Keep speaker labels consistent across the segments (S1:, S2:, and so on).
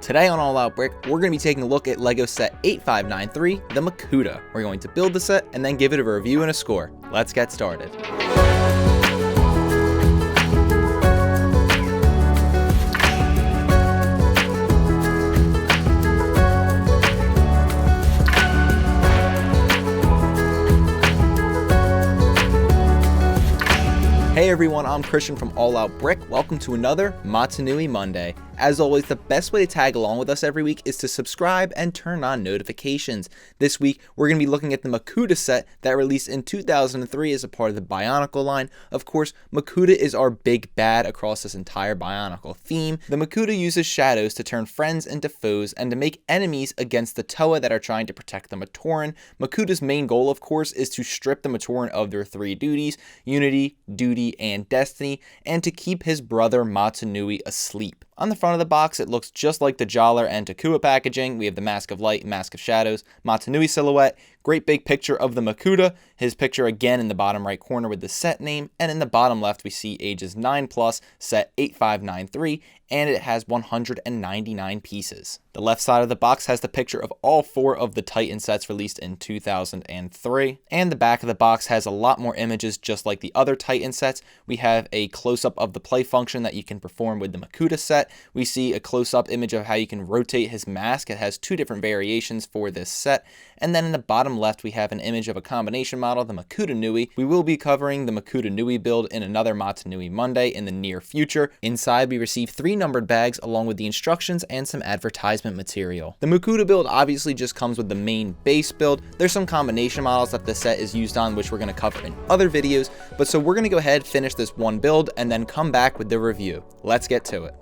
S1: Today on All Out Brick, we're going to be taking a look at LEGO set 8593, the Makuta. We're going to build the set and then give it a review and a score. Let's get started. Hey everyone, I'm Christian from All Out Brick. Welcome to another Mata Nui Monday. As always, the best way to tag along with us every week is to subscribe and turn on notifications. This week, we're going to be looking at the Makuta set that released in 2003 as a part of the Bionicle line. Of course, Makuta is our big bad across this entire Bionicle theme. The Makuta uses shadows to turn friends into foes and to make enemies against the Toa that are trying to protect the Matoran. Makuta's main goal, of course, is to strip the Matoran of their three duties: unity, duty, and destiny, and to keep his brother Mata Nui asleep. On the front of the box, it looks just like the Jaller and Takua packaging. We have the Mask of Light, Mask of Shadows, Mata Nui silhouette, great big picture of the Makuta, his picture again in the bottom right corner with the set name, and in the bottom left we see ages 9+, set 8593, and it has 199 pieces. The left side of the box has the picture of all 4 of the Titan sets released in 2003, and the back of the box has a lot more images just like the other Titan sets. We have a close-up of the play function that you can perform with the Makuta set. We see a close-up image of how you can rotate his mask. It has 2 different variations for this set. And then in the bottom left, we have an image of a combination model, the Makuta Nui. We will be covering the Makuta Nui build in another Mata Nui Monday in the near future. Inside, we receive 3 numbered bags along with the instructions and some advertisement material. The Makuta build obviously just comes with the main base build. There's some combination models that the set is used on, which we're going to cover in other videos. But so we're going to go ahead, finish this one build, and then come back with the review. Let's get to it.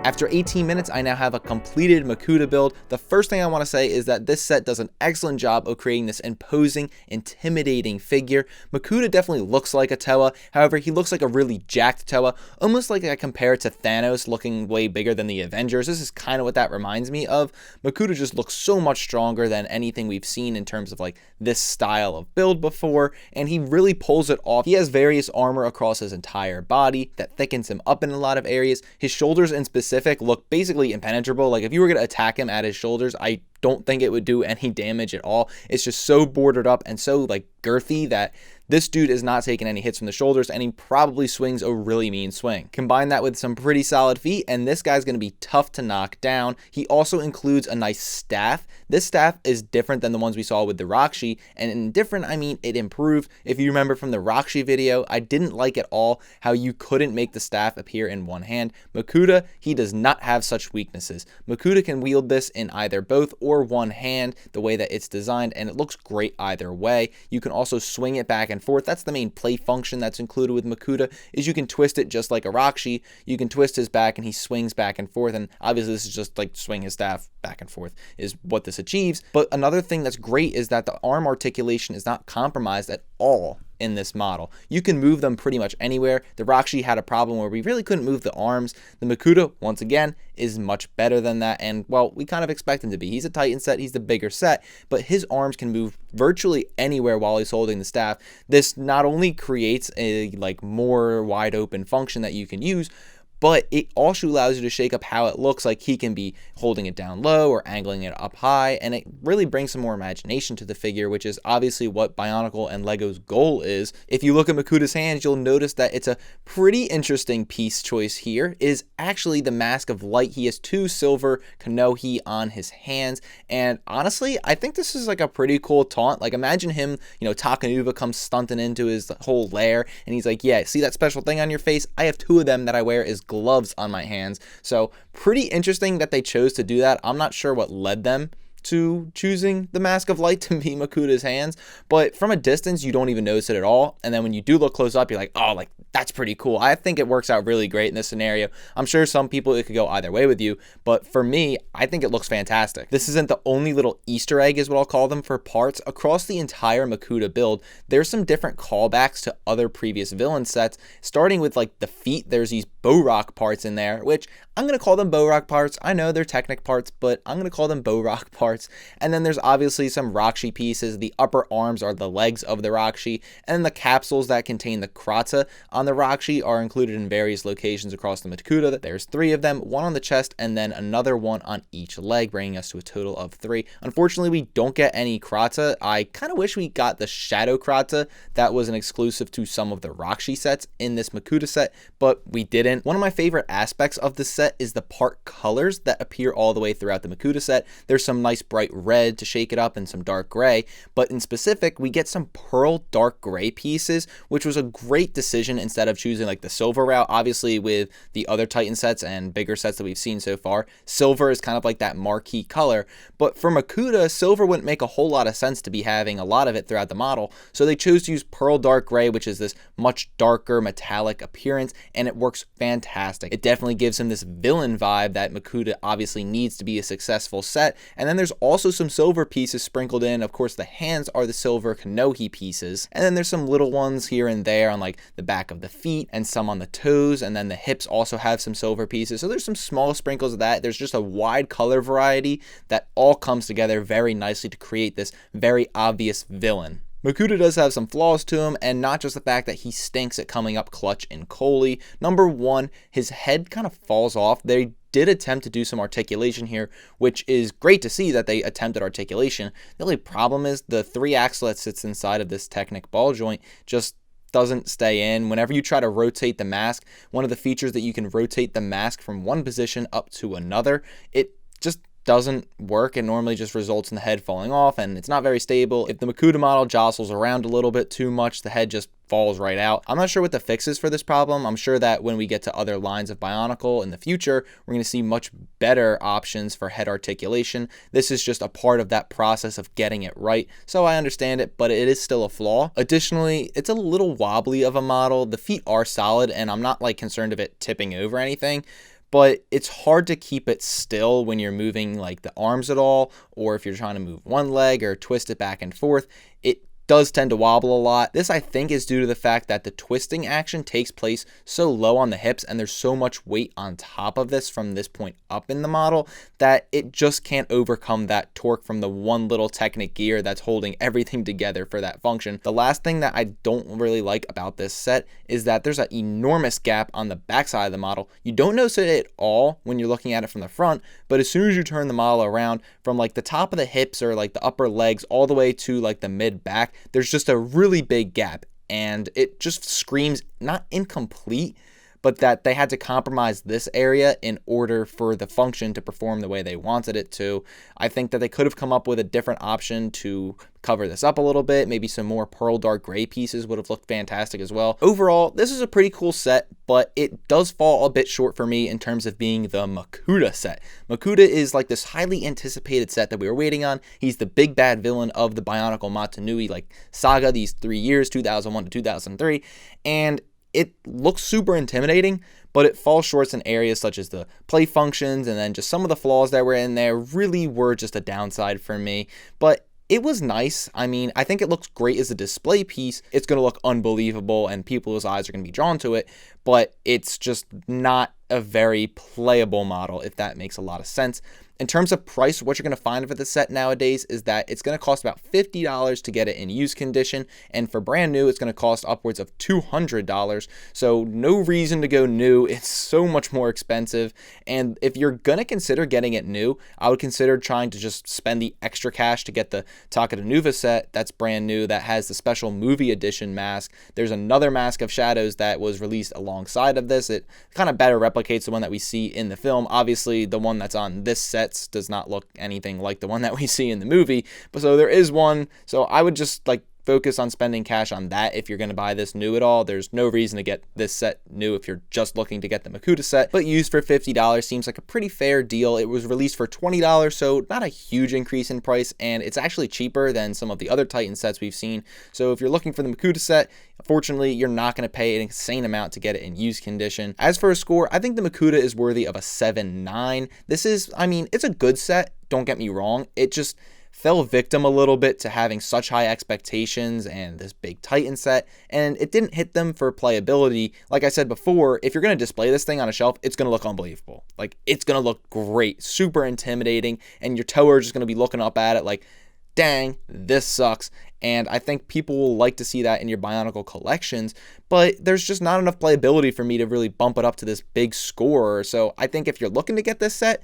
S1: After 18 minutes, I now have a completed Makuta build. The first thing I want to say is that this set does an excellent job of creating this imposing, intimidating figure. Makuta definitely looks like a Toa. However, he looks like a really jacked Toa, almost like I compare it to Thanos looking way bigger than the Avengers. This is kind of what that reminds me of. Makuta just looks so much stronger than anything we've seen in terms of like this style of build before, and he really pulls it off. He has various armor across his entire body that thickens him up in a lot of areas. His shoulders in specific look basically impenetrable. Like if you were going to attack him at his shoulders, I don't think it would do any damage at all. It's just so bordered up and so like girthy that this dude is not taking any hits from the shoulders, and he probably swings a really mean swing. Combine that with some pretty solid feet, and this guy's going to be tough to knock down. He also includes a nice staff. This staff is different than the ones we saw with the Rakshi, and in different, I mean it improved. If you remember from the Rakshi video, I didn't like at all how you couldn't make the staff appear in one hand. Makuta, he does not have such weaknesses. Makuta can wield this in either both or one hand, the way that it's designed, and it looks great either way. You can also swing it back and forth. That's the main play function that's included with Makuta, is you can twist it just like a Rakshi. You can twist his back and he swings back and forth, and obviously this is just like swing his staff back and forth is what this achieves. But another thing that's great is that the arm articulation is not compromised at all in this model. You can move them pretty much anywhere. The Rakshi had a problem where we really couldn't move the arms. The Makuta, once again, is much better than that, and well, we kind of expect him to be. He's a Titan set, he's the bigger set, but his arms can move virtually anywhere while he's holding the staff. This not only creates a like more wide open function that you can use, but it also allows you to shake up how it looks. Like he can be holding it down low or angling it up high, and it really brings some more imagination to the figure, which is obviously what Bionicle and LEGO's goal is. If you look at Makuta's hands, you'll notice that it's a pretty interesting piece choice here. It is actually the Mask of Light. He has 2 silver Kanohi on his hands, and honestly, I think this is like a pretty cool taunt. Like imagine him, you know, Takanuva comes stunting into his whole lair, and he's like, yeah, see that special thing on your face? I have 2 of them that I wear as gloves on my hands. So pretty interesting that they chose to do that. I'm not sure what led them to choosing the Mask of Light to be Makuta's hands, but from a distance you don't even notice it at all, and then when you do look close up, you're like, oh, like that's pretty cool. I think it works out really great in this scenario. I'm sure some people it could go either way with you, but for me, I think it looks fantastic. This isn't the only little Easter egg, is what I'll call them, for parts across the entire Makuta build. There's some different callbacks to other previous villain sets, starting with like the feet. There's these Bow-Rock parts in there, which I'm gonna call them Bow-Rock parts. I know they're Technic parts, but I'm gonna call them Bow-Rock parts. parts. And then there's obviously some Rakshi pieces. The upper arms are the legs of the Rakshi, and then the capsules that contain the Krata on the Rakshi are included in various locations across the Makuta. There's 3 of them, one on the chest and then another one on each leg, bringing us to a total of 3. Unfortunately, we don't get any Krata. I kind of wish we got the Shadow Krata that was an exclusive to some of the Rakshi sets in this Makuta set, but we didn't. One of my favorite aspects of this set is the part colors that appear all the way throughout the Makuta set. There's some nice bright red to shake it up and some dark gray, but in specific, we get some pearl dark gray pieces, which was a great decision instead of choosing like the silver route. Obviously, with the other Titan sets and bigger sets that we've seen so far, silver is kind of like that marquee color, but for Makuta, silver wouldn't make a whole lot of sense to be having a lot of it throughout the model, so they chose to use pearl dark gray, which is this much darker metallic appearance, and it works fantastic. It definitely gives him this villain vibe that Makuta obviously needs to be a successful set. And then there's also some silver pieces sprinkled in. Of course, the hands are the silver Kanohi pieces, and then there's some little ones here and there on like the back of the feet and some on the toes, and then the hips also have some silver pieces. So there's some small sprinkles of that. There's just a wide color variety that all comes together very nicely to create this very obvious villain. Makuta does have some flaws to him, and not just the fact that he stinks at coming up clutch in Koli. Number 1, his head kind of falls off. They did attempt to do some articulation here, which is great to see that they attempted articulation. The only problem is the 3 axle that sits inside of this Technic ball joint just doesn't stay in. Whenever you try to rotate the mask, one of the features that you can rotate the mask from one position up to another, it just doesn't work. It normally just results in the head falling off, and it's not very stable. If the Makuta model jostles around a little bit too much, the head just falls right out. I'm not sure what the fix is for this problem. I'm sure that when we get to other lines of Bionicle in the future, we're going to see much better options for head articulation. This is just a part of that process of getting it right, so I understand it, but it is still a flaw. Additionally, it's a little wobbly of a model. The feet are solid, and I'm not like concerned of it tipping over anything, but it's hard to keep it still when you're moving like the arms at all, or if you're trying to move one leg or twist it back and forth. It does tend to wobble a lot. This, I think, is due to the fact that the twisting action takes place so low on the hips, and there's so much weight on top of this from this point up in the model that it just can't overcome that torque from the one little Technic gear that's holding everything together for that function. The last thing that I don't really like about this set is that there's an enormous gap on the backside of the model. You don't notice it at all when you're looking at it from the front, but as soon as you turn the model around, from like the top of the hips or like the upper legs all the way to like the mid back, there's just a really big gap, and it just screams not incomplete, but that they had to compromise this area in order for the function to perform the way they wanted it to. I think that they could have come up with a different option to cover this up a little bit. Maybe some more pearl dark gray pieces would have looked fantastic as well. Overall, this is a pretty cool set, but it does fall a bit short for me in terms of being the Makuta set. Makuta is like this highly anticipated set that we were waiting on. He's the big bad villain of the Bionicle Mata Nui like saga, these 3 years, 2001 to 2003, and it looks super intimidating, but it falls short in areas such as the play functions, and then just some of the flaws that were in there really were just a downside for me. But it was nice. I mean, I think it looks great as a display piece. It's going to look unbelievable, and people's eyes are going to be drawn to it, but it's just not a very playable model, if that makes a lot of sense. In terms of price, what you're going to find for the set nowadays is that it's going to cost about $50 to get it in used condition, and for brand new, it's going to cost upwards of $200. So no reason to go new. It's so much more expensive, and if you're going to consider getting it new, I would consider trying to just spend the extra cash to get the Takata Nuva set that's brand new that has the special movie edition mask. There's another Mask of Shadows that was released alongside of this. It kind of better replicates the one that we see in the film. Obviously, the one that's on this set does not look anything like the one that we see in the movie, but so there is one. So I would just like focus on spending cash on that if you're going to buy this new at all. There's no reason to get this set new if you're just looking to get the Makuta set, but used for $50 seems like a pretty fair deal. It was released for $20, so not a huge increase in price, and it's actually cheaper than some of the other Titan sets we've seen. So if you're looking for the Makuta set, unfortunately, you're not going to pay an insane amount to get it in used condition. As for a score, I think the Makuta is worthy of a 7.9. This is, I mean, it's a good set, don't get me wrong. It just fell victim a little bit to having such high expectations and this big Titan set, and it didn't hit them for playability. Like I said before, if you're going to display this thing on a shelf, it's going to look unbelievable. Like, it's going to look great, super intimidating, and your tower is just going to be looking up at it like, dang, this sucks. And I think people will like to see that in your Bionicle collections, but there's just not enough playability for me to really bump it up to this big score. So I think if you're looking to get this set,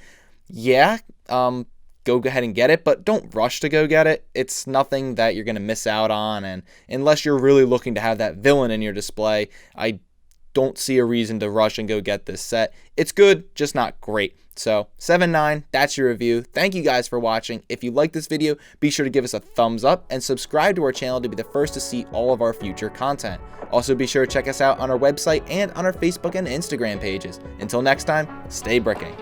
S1: yeah, go ahead and get it, but don't rush to go get it. It's nothing that you're going to miss out on, and unless you're really looking to have that villain in your display, I don't see a reason to rush and go get this set. It's good, just not great. So 7-9, that's your review. Thank you guys for watching. If you like this video, be sure to give us a thumbs up and subscribe to our channel to be the first to see all of our future content. Also, be sure to check us out on our website and on our Facebook and Instagram pages. Until next time, stay bricking.